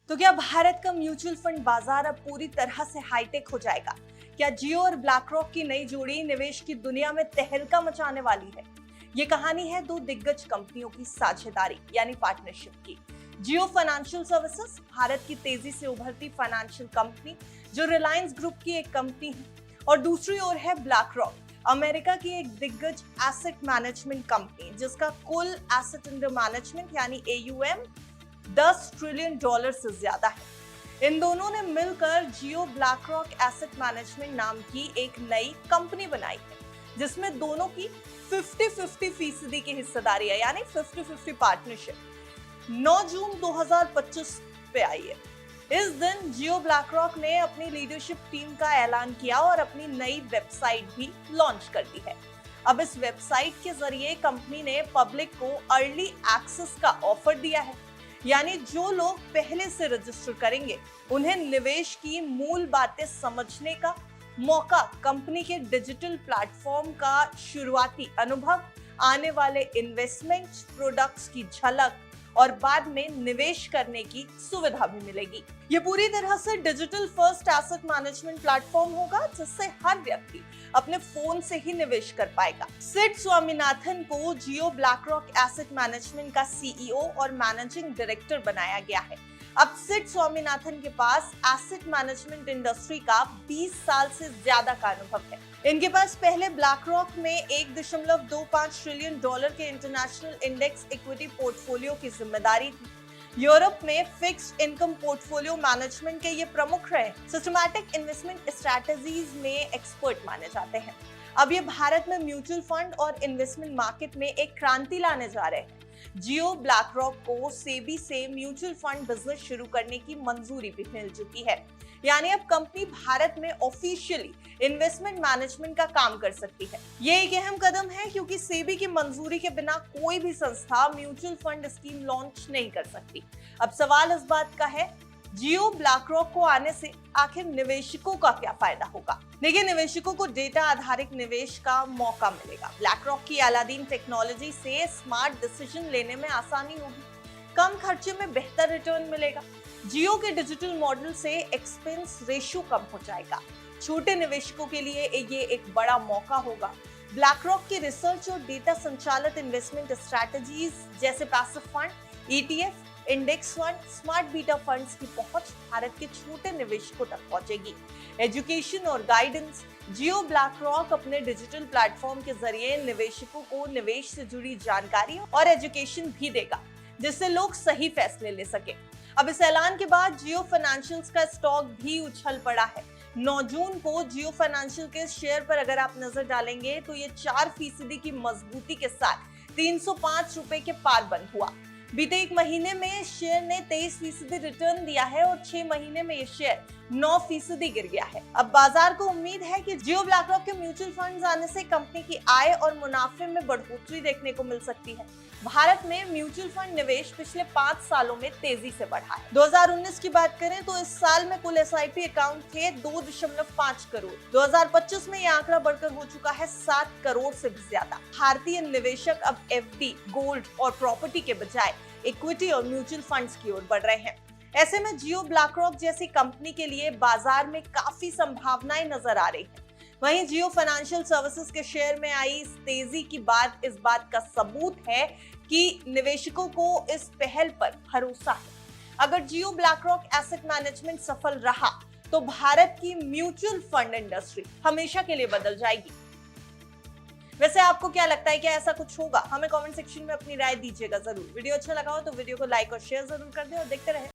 तो क्या भारत का म्यूचुअल फंड बाजार अब पूरी तरह से हाईटेक हो जाएगा? क्या जियो और ब्लैकरॉक की नई जोड़ी निवेश की दुनिया में तहलका मचाने वाली है? ये कहानी है दो दिग्गज कंपनियों की साझेदारी यानी पार्टनरशिप की। जियो फाइनेंशियल सर्विसेज भारत की तेजी से उभरती फाइनेंशियल कंपनी जो रिलायंस ग्रुप की एक कंपनी है, और दूसरी ओर है ब्लैकरॉक, अमेरिका की एक दिग्गज एसेट मैनेजमेंट कंपनी जिसका कुल एसेट अंडर मैनेजमेंट यानी AUM $10 ट्रिलियन से ज्यादा है। इन दोनों ने मिलकर जियो ब्लैकरॉक एसेट मैनेजमेंट नाम की एक नई कंपनी बनाई है जिसमें दोनों की 50-50% की हिस्सेदारी है यानी 50-50 पार्टनरशिप 9 जून 2025 पे आई है। इस दिन जियो ब्लैकरॉक ने अपनी लीडरशिप टीम का ऐलान किया और अपनी नई वेबसाइट भी लॉन्च कर दी है। अब इस वेबसाइट के जरिए कंपनी ने पब्लिक को अर्ली एक्सेस का ऑफर दिया है, यानी जो लोग पहले से रजिस्टर करेंगे उन्हें निवेश की मूल बातें समझने का मौका, कंपनी के डिजिटल प्लेटफॉर्म का शुरुआती अनुभव, आने वाले इन्वेस्टमेंट प्रोडक्ट्स की झलक और बाद में निवेश करने की सुविधा भी मिलेगी। ये पूरी तरह से digital first asset management platform होगा जिससे हर व्यक्ति अपने फोन से ही निवेश कर पाएगा। सिड स्वामीनाथन को जियो ब्लैकरॉक एसेट मैनेजमेंट का CEO और मैनेजिंग डायरेक्टर बनाया गया है। अब सिड स्वामीनाथन के पास एसेट मैनेजमेंट इंडस्ट्री का 20 साल से ज्यादा का अनुभव है। इनके पास पहले ब्लैकरॉक में $1.25 ट्रिलियन के इंटरनेशनल इंडेक्स इक्विटी पोर्टफोलियो की जिम्मेदारी थी। यूरोप में फिक्स्ड इनकम पोर्टफोलियो मैनेजमेंट के ये प्रमुख रहे। सिस्टमैटिक इन्वेस्टमेंट स्ट्रैटेजीज में एक्सपर्ट माने जाते हैं। अब ये भारत में म्यूचुअल फंड और इन्वेस्टमेंट मार्केट में एक क्रांति लाने जा रहे हैं। जियो ब्लैकरॉक को सेबी से म्यूचुअल फंड बिजनेस शुरू करने की मंजूरी भी मिल चुकी है, यानी अब कंपनी भारत में ऑफिशियली इन्वेस्टमेंट मैनेजमेंट का काम कर सकती है। ये एक अहम कदम है क्योंकि सेबी की मंजूरी के बिना कोई भी संस्था म्यूचुअल फंड स्कीम लॉन्च नहीं कर सकती। अब सवाल इस बात का है, जियो ब्लैकरॉक को आने से आखिर निवेशकों का क्या फायदा होगा? देखिए, निवेशकों को डेटा आधारित निवेश का मौका मिलेगा। ब्लैकरॉक की अलादीन टेक्नोलॉजी से स्मार्ट डिसीजन लेने में आसानी होगी, कम खर्चे में बेहतर रिटर्न मिलेगा। जियो के डिजिटल मॉडल से एक्सपेंस रेशियो कम हो जाएगा। छोटे निवेशकों के लिए ये एक बड़ा मौका होगा। ब्लैकरॉक की रिसर्च और डेटा संचालित इन्वेस्टमेंट स्ट्रैटेजीज जैसे passive fund, ETF, index fund, smart beta funds की पहुंच भारत के छोटे निवेशकों तक पहुंचेगी। एजुकेशन और गाइडेंस, जियो ब्लैकरॉक अपने डिजिटल प्लेटफॉर्म के जरिए निवेशकों को निवेश से जुड़ी जानकारी और एजुकेशन भी देगा जिससे लोग सही फैसले ले सके। अब इस ऐलान के बाद जियो फाइनेंशियल्स का स्टॉक भी उछल पड़ा है। 9 जून को जियो फाइनेंशियल के शेयर पर अगर आप नजर डालेंगे तो ये 4% की मजबूती के साथ 305 रुपए के पार बंद हुआ। बीते एक महीने में शेयर ने 23% रिटर्न दिया है और 6 महीने में ये शेयर 9% गिर गया है। अब बाजार को उम्मीद है कि जियो ब्लैकरॉक के म्यूचुअल फंड्स आने से कंपनी की आय और मुनाफे में बढ़ोतरी देखने को मिल सकती है। भारत में म्यूचुअल फंड निवेश पिछले 5 सालों में तेजी से बढ़ा है। 2019 की बात करें तो इस साल में कुल SIP अकाउंट थे 2.5 करोड़। 2025 में यह आंकड़ा बढ़कर हो चुका है 7 करोड़ से भी ज्यादा। भारतीय निवेशक अब FD, गोल्ड और प्रॉपर्टी के बजाय इक्विटी और म्यूचुअल फंड्स की ओर बढ़ रहे हैं। ऐसे में जियो ब्लैकरॉक जैसी कंपनी के लिए बाजार में काफी संभावनाएं नजर आ रही हैं। वहीं जियो फाइनेंशियल सर्विसेज के शेयर में आई इस तेजी की बात इस बात का सबूत है कि निवेशकों को इस पहल पर भरोसा है। अगर जियो ब्लैकरॉक एसेट मैनेजमेंट सफल रहा तो भारत की म्यूचुअल फंड इंडस्ट्री हमेशा के लिए बदल जाएगी। वैसे आपको क्या लगता है, क्या ऐसा कुछ होगा? हमें कमेंट सेक्शन में अपनी राय दीजिएगा जरूर। वीडियो अच्छा लगा हो तो वीडियो को लाइक और शेयर जरूर कर दें और देखते रहें